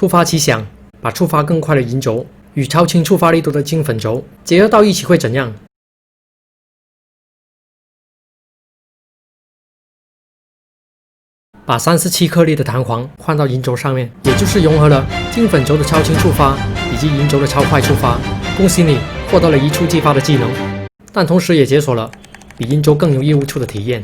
突发奇想，把触发更快的银轴与超轻触发力度的金粉轴结合到一起会怎样？把37颗粒的弹簧换到银轴上面，也就是融合了金粉轴的超轻触发以及银轴的超快触发。恭喜你获得了一触即发的技能，但同时也解锁了比银轴更有业务处的体验。